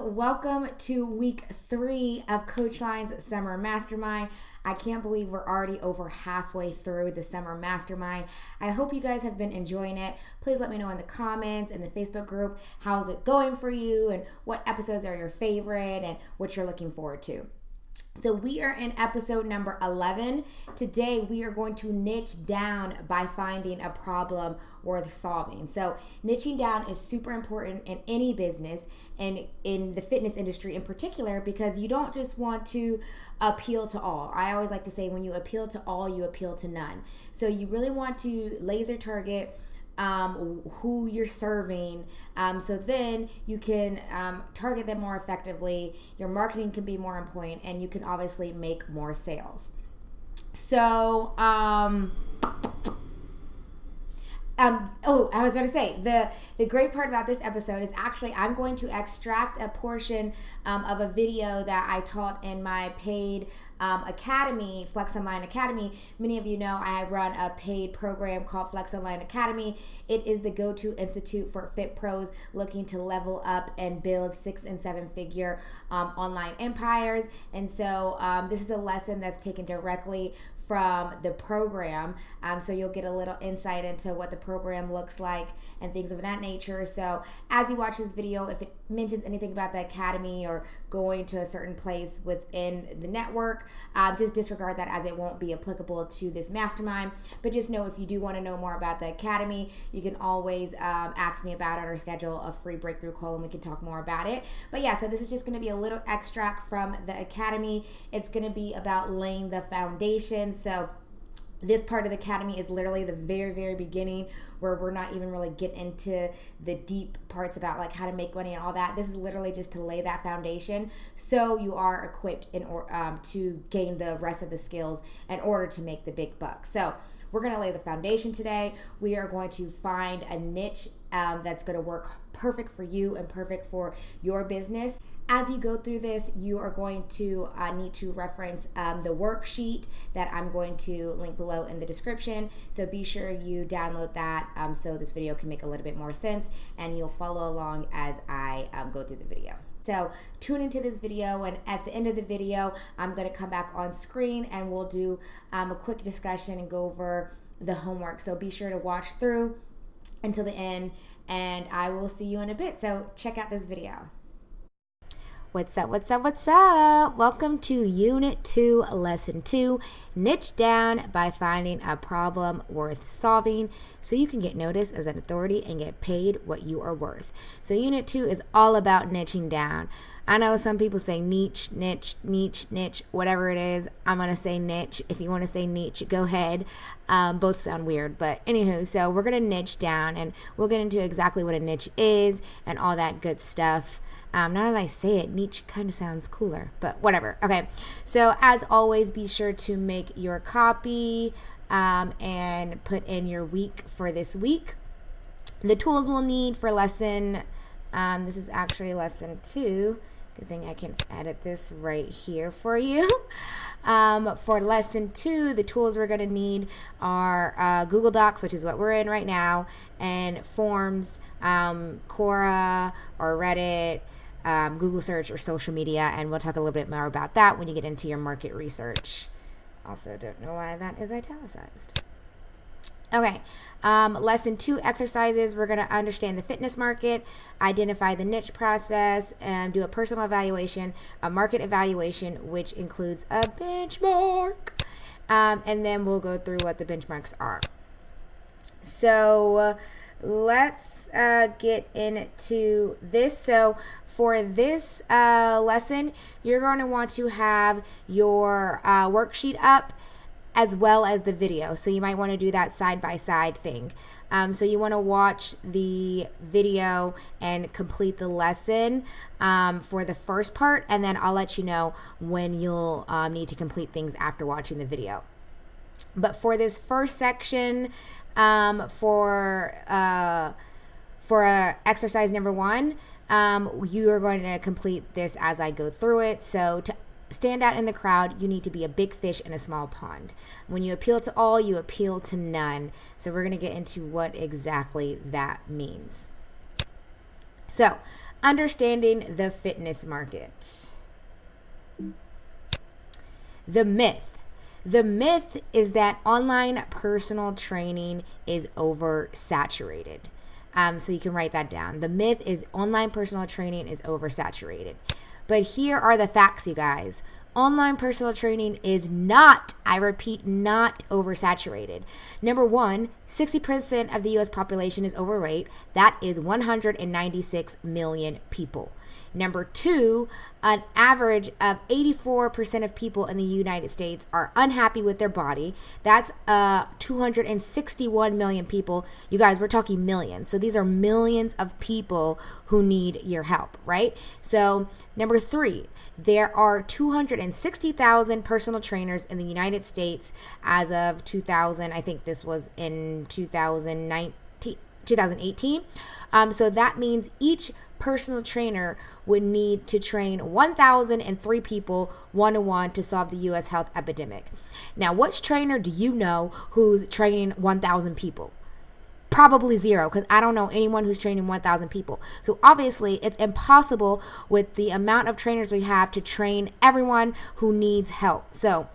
Welcome to week 3 of Coach Line's Summer Mastermind. I can't believe we're already over halfway through the Summer Mastermind. I hope you guys have been enjoying it. Please let me know in the comments and the Facebook group, how's it going for you and what episodes are your favorite and what you're looking forward to. So we are in episode number 11. Today we are going to niche down by finding a problem worth solving. So niching down is super important in any business and in the fitness industry in particular, because you don't just want to appeal to all. I always like to say when you appeal to all, you appeal to none. So you really want to laser target who you're serving, so then you can target them more effectively. Your marketing can be more on point, and you can obviously make more sales. So I was going to say, the great part about this episode is actually I'm going to extract a portion of a video that I taught in my paid academy, Flex Online Academy. Many of you know I run a paid program called Flex Online Academy. It is the go-to institute for fit pros looking to level up and build 6- and 7-figure online empires. And so this is a lesson that's taken directly from the program, so you'll get a little insight into what the program looks like and things of that nature. So as you watch this video, if it mentions anything about the academy or going to a certain place within the network, just disregard that, as it won't be applicable to this mastermind. But just know, if you do want to know more about the academy, you can always ask me about it or schedule a free breakthrough call and we can talk more about it. But yeah, so this is just going to be a little extract from the academy. It's going to be about laying the foundation. So this part of the academy is literally the very, very beginning, where we're not even really getting into the deep parts about like how to make money and all that. This is literally just to lay that foundation so you are equipped to gain the rest of the skills in order to make the big bucks. So we're going to lay the foundation today. We are going to find a niche that's going to work perfect for you and perfect for your business. As you go through this, you are going to need to reference the worksheet that I'm going to link below in the description. So be sure you download that so this video can make a little bit more sense, and you'll follow along as I go through the video. So tune into this video, and at the end of the video, I'm going to come back on screen and we'll do a quick discussion and go over the homework. So be sure to watch through until the end, and I will see you in a bit. So check out this video. What's up? Welcome to Unit 2, Lesson 2, Niche Down by Finding a Problem Worth Solving so you can get noticed as an authority and get paid what you are worth. So Unit 2 is all about niching down. I know some people say niche, whatever it is. I'm going to say niche. If you want to say niche, go ahead. Both sound weird, but anywho, so we're going to niche down, and we'll get into exactly what a niche is and all that good stuff. Now that I say it, niche kind of sounds cooler, but whatever. Okay, so as always, be sure to make your copy and put in your week for this week. The tools we'll need for lesson, this is actually lesson 2. Good thing I can edit this right here for you. For lesson 2, the tools we're going to need are Google Docs, which is what we're in right now, and forms, Quora or Reddit, Google search or social media, and we'll talk a little bit more about that when you get into your market research. Also, don't know why that is italicized. Okay, lesson 2 exercises. We're going to understand the fitness market, identify the niche process, and do a personal evaluation, a market evaluation, which includes a benchmark, and then we'll go through what the benchmarks are. So let's get into this. So for this lesson, you're going to want to have your worksheet up as well as the video. So you might want to do that side-by-side thing. So you want to watch the video and complete the lesson for the first part, and then I'll let you know when you'll need to complete things after watching the video. But for this first section, for exercise number 1, you are going to complete this as I go through it. So to stand out in the crowd, you need to be a big fish in a small pond. When you appeal to all, you appeal to none. So we're going to get into what exactly that means. So, understanding the fitness market. The myth. The myth is that online personal training is oversaturated. So you can write that down. The myth is online personal training is oversaturated. But here are the facts, you guys. Online personal training is not, I repeat, not oversaturated. Number one, 60% of the US population is overweight. That is 196 million people. Number two, an average of 84% of people in the United States are unhappy with their body. That's 261 million people. You guys, we're talking millions. So these are millions of people who need your help, right? So number three, there are 260,000 personal trainers in the United States as of 2000. I think this was in 2018. So that means each personal trainer would need to train 1,003 people one-on-one to solve the U.S. health epidemic. Now, which trainer do you know who's training 1,000 people? Probably zero, because I don't know anyone who's training 1,000 people. So obviously, it's impossible with the amount of trainers we have to train everyone who needs help. So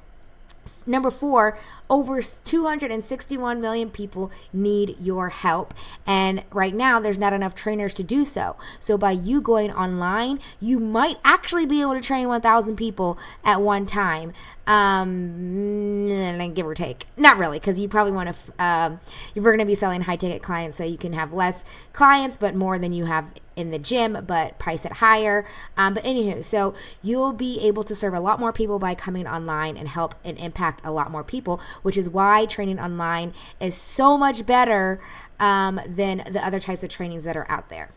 number four, over 261 million people need your help. And right now, there's not enough trainers to do so. So by you going online, you might actually be able to train 1,000 people at one time. Give or take. Not really, because you probably want to, you're going to be selling high ticket clients, so you can have less clients, but more than you have in the gym, but price it higher. But anywho, so you'll be able to serve a lot more people by coming online and help and impact a lot more people, which is why training online is so much better than the other types of trainings that are out there.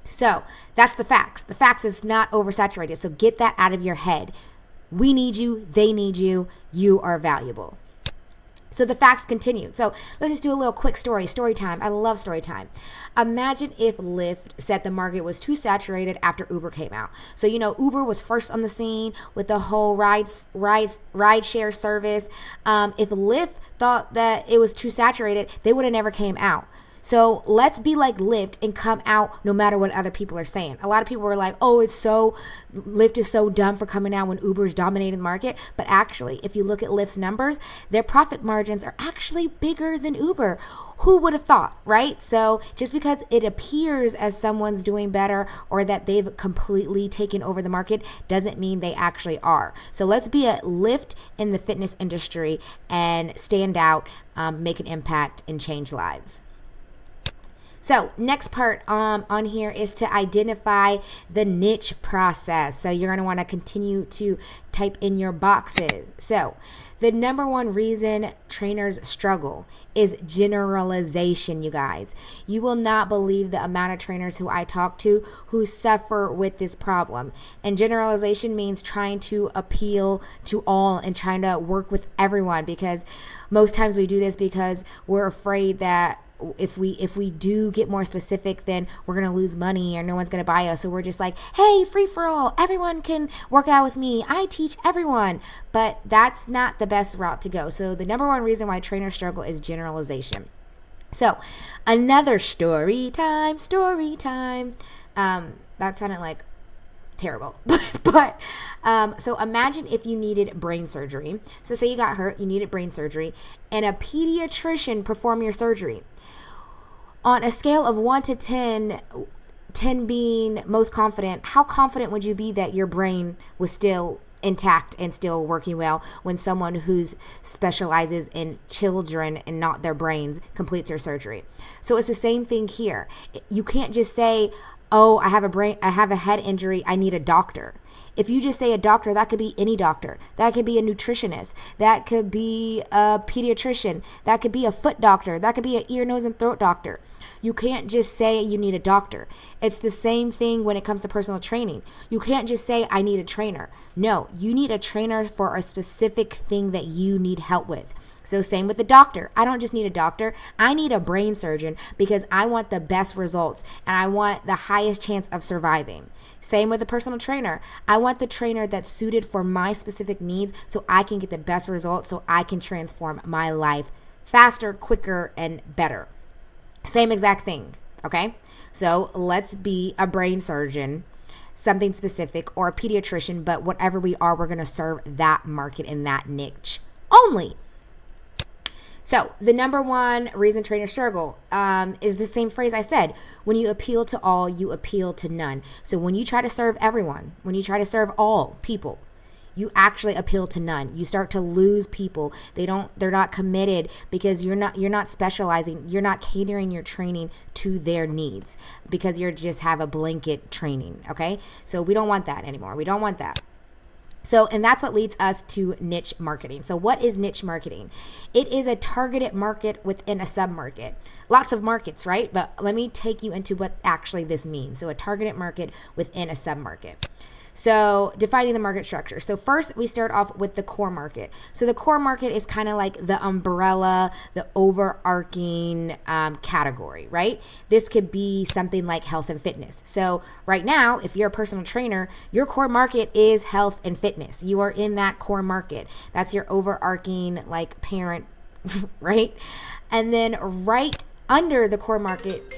So that's the facts. The facts is not oversaturated. So get that out of your head. We need you. They need you. You are valuable. So the facts continue. So let's just do a little quick story time. I love story time. Imagine if Lyft said the market was too saturated after Uber came out. So, Uber was first on the scene with the whole ride share service. If Lyft thought that it was too saturated, they would have never came out. So let's be like Lyft and come out no matter what other people are saying. A lot of people were like, oh, Lyft is so dumb for coming out when Uber's dominating the market. But actually, if you look at Lyft's numbers, their profit margins are actually bigger than Uber. Who would have thought, right? So just because it appears as someone's doing better or that they've completely taken over the market doesn't mean they actually are. So let's be a Lyft in the fitness industry and stand out, make an impact, and change lives. So next part on here is to identify the niche process. So you're going to want to continue to type in your boxes. So the number one reason trainers struggle is generalization, you guys. You will not believe the amount of trainers who I talk to who suffer with this problem. And generalization means trying to appeal to all and trying to work with everyone, because most times we do this because we're afraid that if we do get more specific, then we're going to lose money or no one's going to buy us. So we're just like, hey, free for all. Everyone can work out with me. I teach everyone. But that's not the best route to go. So the number one reason why trainers struggle is generalization. So another story time. That sounded like terrible. but so imagine if you needed brain surgery. So say you got hurt, you needed brain surgery, and a pediatrician performed your surgery. On a scale of 1 to 10, 10 being most confident, how confident would you be that your brain was still intact and still working well when someone who specializes in children and not their brains completes your surgery? So it's the same thing here. You can't just say, oh, I have a head injury, I need a doctor. If you just say a doctor, that could be any doctor. That could be a nutritionist. That could be a pediatrician. That could be a foot doctor. That could be an ear, nose, and throat doctor. You can't just say you need a doctor. It's the same thing when it comes to personal training. You can't just say I need a trainer. No, you need a trainer for a specific thing that you need help with. So same with the doctor. I don't just need a doctor. I need a brain surgeon because I want the best results and I want the highest chance of surviving. Same with the personal trainer. I want the trainer that's suited for my specific needs so I can get the best results, so I can transform my life faster, quicker, and better. Same exact thing. Okay, so let's be a brain surgeon, something specific, or a pediatrician, but whatever we are, we're going to serve that market in that niche only. So the number one reason trainers struggle is the same phrase I said. When you appeal to all, you appeal to none. So when you try to serve everyone, when you try to serve all people, you actually appeal to none. You start to lose people. They're not committed because you're not specializing. You're not catering your training to their needs because you just have a blanket training. Okay. So we don't want that anymore. We don't want that. So, and that's what leads us to niche marketing. So what is niche marketing? It is a targeted market within a sub-market. Lots of markets, right? But let me take you into what actually this means. So a targeted market within a sub-market. So defining the market structure. So first we start off with the core market. So the core market is kind of like the umbrella, the overarching category, right? This could be something like health and fitness. So right now, if you're a personal trainer, your core market is health and fitness. You are in that core market. That's your overarching like parent, right? And then right under the core market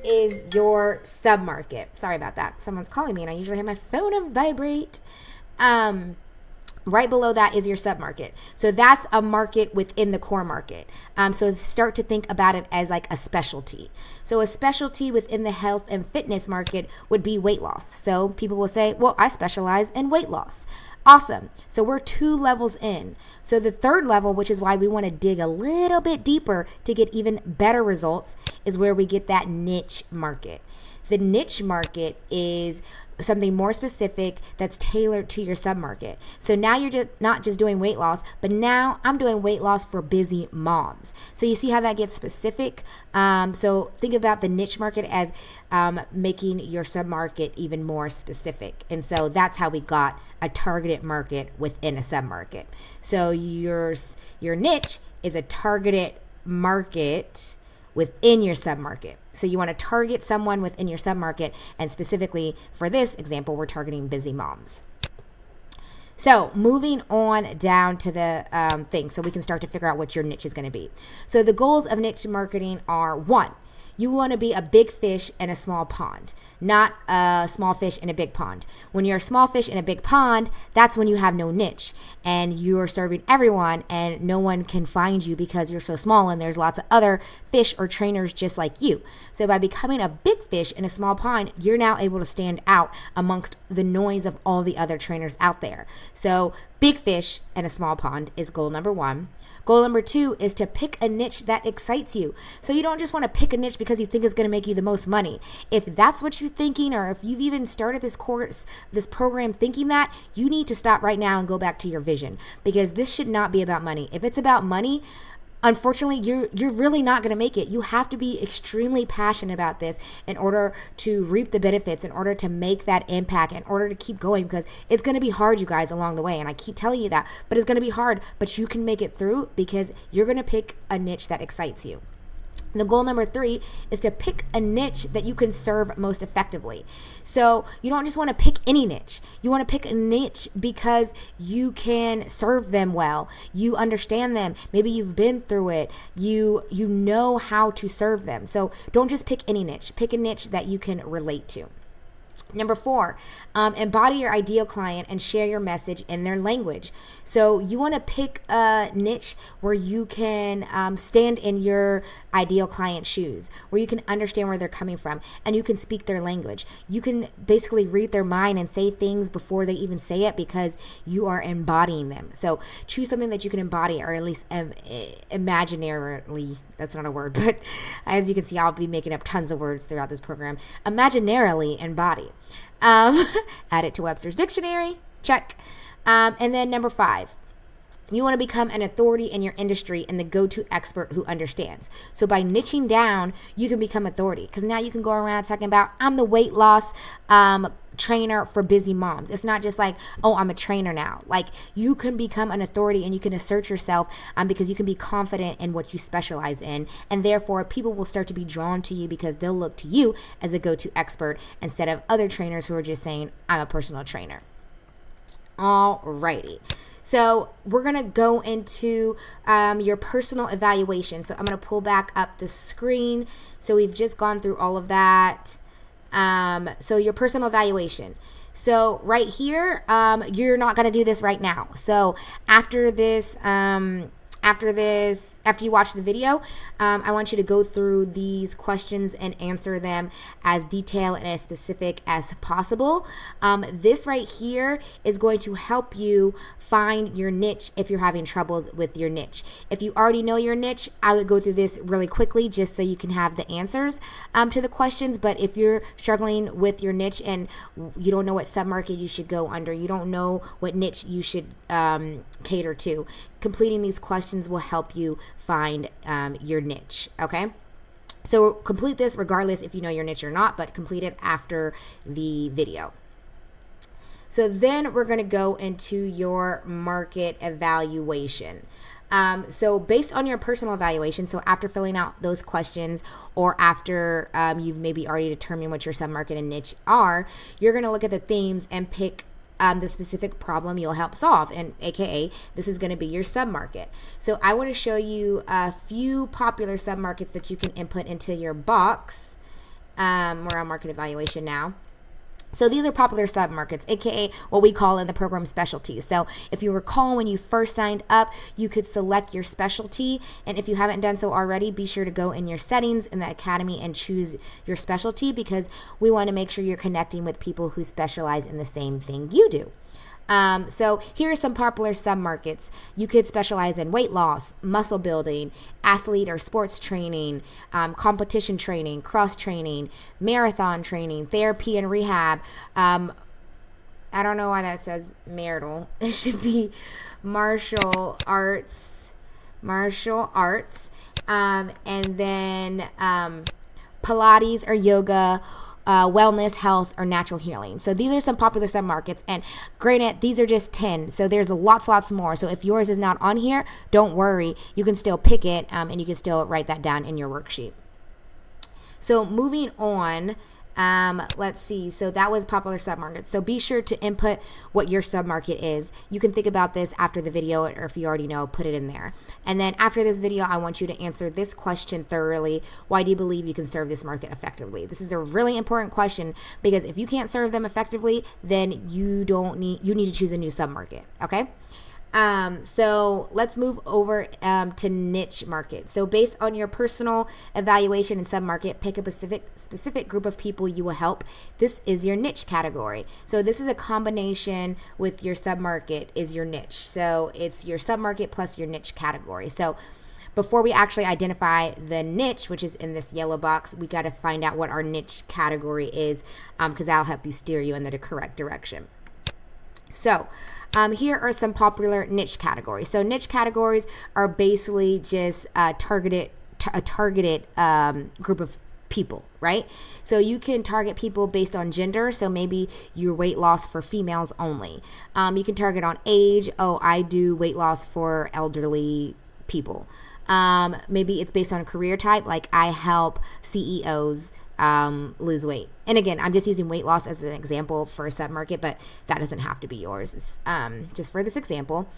is your sub-market. Sorry about that. Someone's calling me and I usually have my phone on vibrate. Right below that is your sub-market. So that's a market within the core market. So start to think about it as like a specialty. So a specialty within the health and fitness market would be weight loss. So people will say, well, I specialize in weight loss. Awesome. So we're 2 levels in. So the third level, which is why we want to dig a little bit deeper to get even better results, is where we get that niche market. The niche market is something more specific that's tailored to your sub-market. So now you're not just doing weight loss, but now I'm doing weight loss for busy moms. So you see how that gets specific? So think about the niche market as making your sub-market even more specific. And so that's how we got a targeted market within a sub-market. So your niche is a targeted market within your sub-market. So you want to target someone within your sub-market, and specifically for this example, we're targeting busy moms. So moving on down to the thing, so we can start to figure out what your niche is going to be. So the goals of niche marketing are: 1, you want to be a big fish in a small pond, not a small fish in a big pond. When you're a small fish in a big pond, that's when you have no niche and you're serving everyone and no one can find you because you're so small and there's lots of other fish or trainers just like you. So by becoming a big fish in a small pond, you're now able to stand out amongst the noise of all the other trainers out there. So big fish in a small pond is goal number 1. Goal number 2 is to pick a niche that excites you. So you don't just want to pick a niche because you think it's going to make you the most money. If that's what you're thinking, or if you've even started this course, this program thinking that, you need to stop right now and go back to your vision, because this should not be about money. If it's about money, unfortunately, you're really not going to make it. You have to be extremely passionate about this in order to reap the benefits, in order to make that impact, in order to keep going, because it's going to be hard, you guys, along the way. And I keep telling you that, but it's going to be hard, but you can make it through because you're going to pick a niche that excites you. The goal number 3 is to pick a niche that you can serve most effectively. So you don't just want to pick any niche. You want to pick a niche because you can serve them well. You understand them. Maybe you've been through it. You know how to serve them. So don't just pick any niche. Pick a niche that you can relate to. Number 4, embody your ideal client and share your message in their language. So you want to pick a niche where you can stand in your ideal client's shoes, where you can understand where they're coming from and you can speak their language. You can basically read their mind and say things before they even say it because you are embodying them. So choose something that you can embody, or at least imaginarily. That's not a word, but as you can see, I'll be making up tons of words throughout this program. Imaginarily embody. Add it to Webster's dictionary. Check. And then number 5, you want to become an authority in your industry and the go-to expert who understands. So by niching down, you can become authority, because now you can go around talking about, I'm the weight loss trainer for busy moms. It's not just like, oh, I'm a trainer now. Like, you can become an authority and you can assert yourself because you can be confident in what you specialize in, and therefore people will start to be drawn to you because they'll look to you as the go-to expert instead of other trainers who are just saying, I'm a personal trainer. Alrighty. So we're going to go into your personal evaluation. So I'm going to pull back up the screen. So we've just gone through all of that. So your personal evaluation. So right here, you're not going to do this right now. So after you watch the video, I want you to go through these questions and answer them as detailed and as specific as possible. This right here is going to help you find your niche if you're having troubles with your niche. If you already know your niche, I would go through this really quickly just so you can have the answers to the questions. But if you're struggling with your niche and you don't know what submarket you should go under, you don't know what niche you should cater to, completing these questions will help you find your niche, okay? So complete this regardless if you know your niche or not, but complete it after the video. So then we're going to go into your market evaluation. So based on your personal evaluation, so after filling out those questions or after you've maybe already determined what your submarket and niche are, you're going to look at the themes and pick the specific problem you'll help solve, and aka this is going to be your submarket. So I want to show you a few popular submarkets that you can input into your box. We're on market evaluation now. So these are popular submarkets, aka what we call in the program specialties. So if you recall when you first signed up, you could select your specialty. And if you haven't done so already, be sure to go in your settings in the academy and choose your specialty, because we want to make sure you're connecting with people who specialize in the same thing you do. So here are some popular submarkets. You could specialize in weight loss, muscle building, athlete or sports training, competition training, cross training, marathon training, therapy and rehab. I don't know why that says marital. It should be martial arts, and then Pilates or yoga, wellness, health, or natural healing. So these are some popular submarkets, and granted, these are just 10, so there's lots more. So if yours is not on here, don't worry, you can still pick it, and you can still write that down in your worksheet. So moving on, let's see. So that was popular submarkets. So be sure to input what your submarket is. You can think about this after the video, or if you already know, put it in there. And then after this video, I want you to answer this question thoroughly. Why do you believe you can serve this market effectively? This is a really important question, because if you can't serve them effectively, then you need to choose a new submarket, okay? So let's move over to niche market. So based on your personal evaluation and submarket, pick a specific group of people you will help. This is your niche category. So this is a combination with your submarket is your niche. So it's your submarket plus your niche category. So before we actually identify the niche, which is in this yellow box, we got to find out what our niche category is, because that'll help you steer you in the correct direction. So here are some popular niche categories. So niche categories are basically just a targeted group of people, right? So you can target people based on gender. So maybe your weight loss for females only. You can target on age. Oh, I do weight loss for elderly people. Maybe it's based on career type, like I help CEOs lose weight. And again, I'm just using weight loss as an example for a submarket, but that doesn't have to be yours. It's just for this example.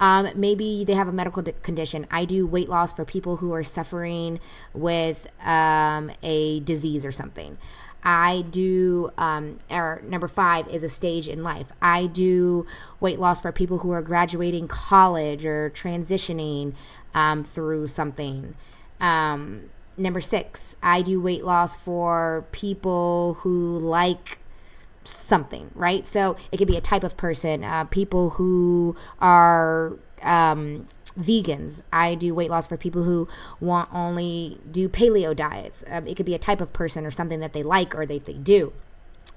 Maybe they have a medical condition. I do weight loss for people who are suffering with a disease or something. I do, or number 5 is a stage in life. I do weight loss for people who are graduating college or transitioning through something. Number 6, I do weight loss for people who like something, right? So it could be a type of person, people who are vegans. I do weight loss for people who want only do paleo diets. It could be a type of person or something that they like or they do,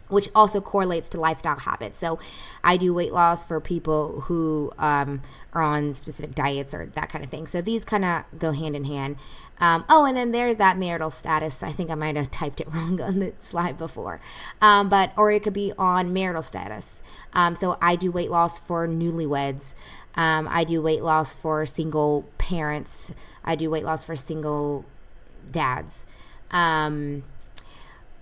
which also correlates to lifestyle habits. So I do weight loss for people who are on specific diets or that kind of thing. So these kind of go hand in hand. And then there's that marital status. I think I might have typed it wrong on the slide before. Or it could be on marital status. So I do weight loss for newlyweds. I do weight loss for single parents. I do weight loss for single dads.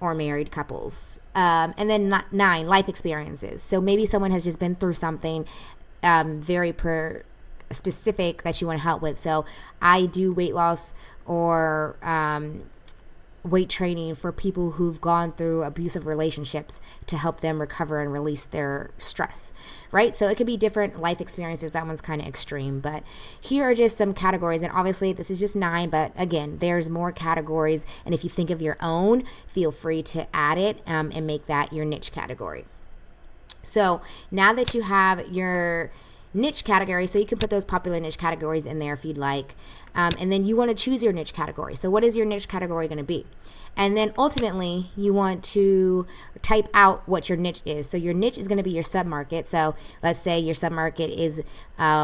or married couples. And then 9, life experiences. So maybe someone has just been through something very specific that you want to help with. So I do weight loss or weight training for people who've gone through abusive relationships to help them recover and release their stress, right? So it could be different life experiences. That one's kind of extreme, but here are just some categories. And obviously this is just 9, but again, there's more categories. And if you think of your own, feel free to add it and make that your niche category. So now that you have your niche category, so you can put those popular niche categories in there if you'd like, and then you want to choose your niche category. So what is your niche category going to be? And then ultimately you want to type out what your niche is. So your niche is going to be your submarket. So let's say your submarket is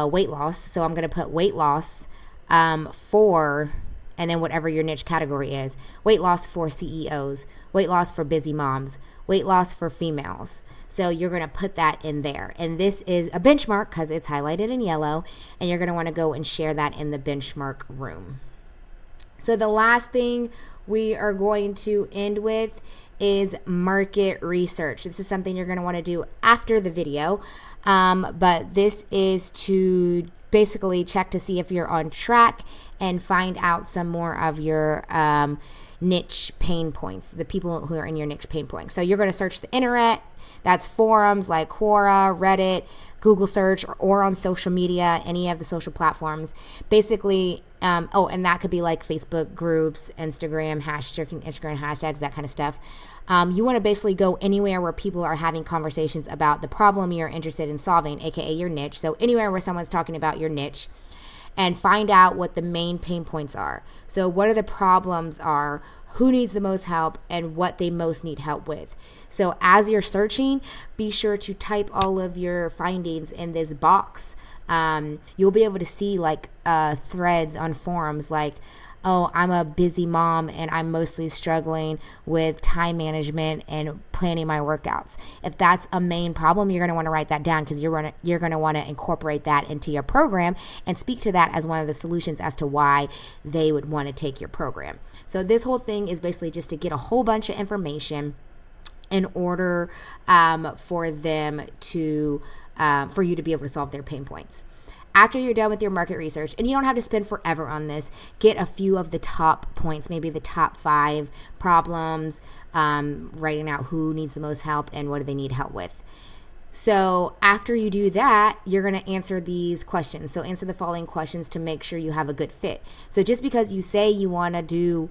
weight loss, so I'm going to put weight loss for, and then whatever your niche category is, weight loss for CEOs, weight loss for busy moms, weight loss for females. So you're going to put that in there. And this is a benchmark because it's highlighted in yellow, and you're going to want to go and share that in the benchmark room. So the last thing we are going to end with is market research. This is something you're going to want to do after the video, but this is to basically check to see if you're on track and find out some more of your niche pain points, the people who are in your niche pain points. So you're going to search the internet. That's forums like Quora, Reddit, Google search, or on social media, any of the social platforms. Basically, and that could be like Facebook groups, Instagram hashtags, that kind of stuff. You want to basically go anywhere where people are having conversations about the problem you're interested in solving, aka your niche. So anywhere where someone's talking about your niche, and find out what the main pain points are. So what are the problems are, who needs the most help, and what they most need help with. So as you're searching, be sure to type all of your findings in this box. You'll be able to see like threads on forums like, oh, I'm a busy mom and I'm mostly struggling with time management and planning my workouts. If that's a main problem, you're going to want to write that down because you're going to want to incorporate that into your program and speak to that as one of the solutions as to why they would want to take your program. So this whole thing is basically just to get a whole bunch of information in order for them to for you to be able to solve their pain points. After you're done with your market research, and you don't have to spend forever on this, get a few of the top points, maybe the top 5 problems, writing out who needs the most help and what do they need help with. So after you do that, you're going to answer these questions. So answer the following questions to make sure you have a good fit. So just because you say you want to do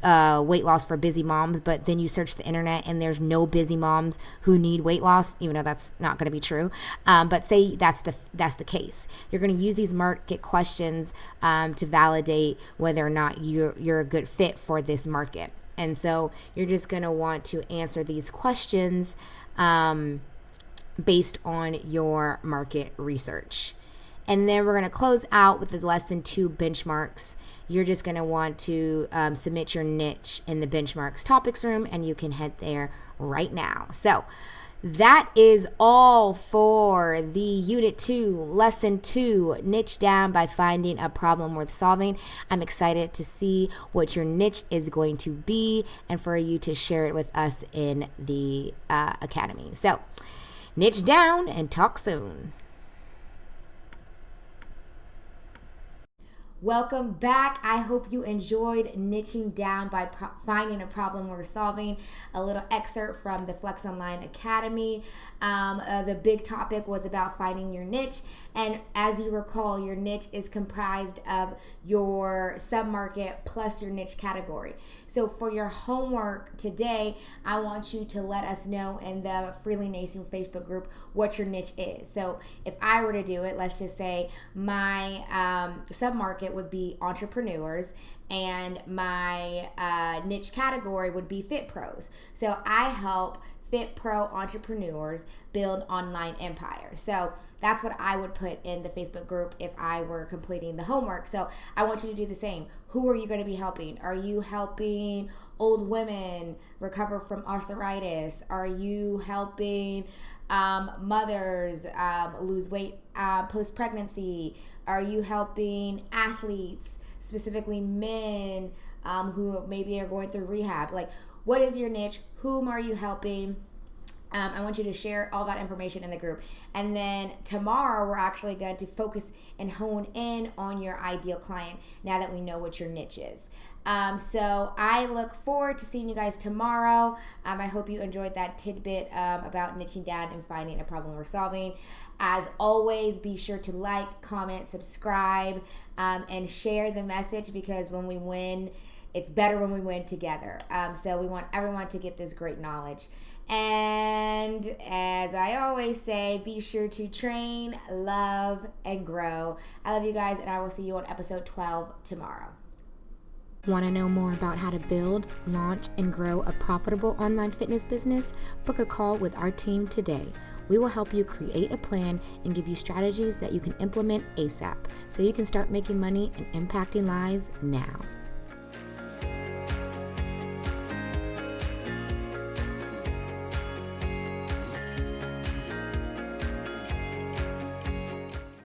weight loss for busy moms, but then you search the internet and there's no busy moms who need weight loss, even though that's not going to be true. But say that's the case. You're going to use these market questions to validate whether or not you're a good fit for this market. And so you're just going to want to answer these questions based on your market research. And then we're going to close out with the lesson 2 benchmarks. You're just going to want to submit your niche in the benchmarks topics room, and you can head there right now. So that is all for the Unit 2, Lesson 2, Niche Down by Finding a Problem Worth Solving. I'm excited to see what your niche is going to be and for you to share it with us in the Academy. So niche down and talk soon. Welcome back. I hope you enjoyed niching down by finding a problem worth solving. A little excerpt from the Flex Online Academy. The big topic was about finding your niche. And as you recall, your niche is comprised of your submarket plus your niche category. So for your homework today, I want you to let us know in the Freely Nation Facebook group what your niche is. So if I were to do it, let's just say my submarket would be entrepreneurs and my niche category would be fit pros. So I help fit pro entrepreneurs build online empires. So that's what I would put in the Facebook group if I were completing the homework. So I want you to do the same. Who are you going to be helping? Are you helping old women recover from arthritis? Are you helping mothers lose weight post-pregnancy? Are you helping athletes, specifically men, who maybe are going through rehab. Like, what is your niche? Whom are you helping? I want you to share all that information in the group. And then tomorrow, we're actually going to focus and hone in on your ideal client now that we know what your niche is. So I look forward to seeing you guys tomorrow. I hope you enjoyed that tidbit about niching down and finding a problem we're solving. As always, be sure to like, comment, subscribe, and share the message, because when we win, it's better when we win together. So we want everyone to get this great knowledge. And as I always say, be sure to train, love, and grow. I love you guys, and I will see you on episode 12 tomorrow. Want to know more about how to build, launch, and grow a profitable online fitness business? Book a call with our team today. We will help you create a plan and give you strategies that you can implement ASAP so you can start making money and impacting lives now.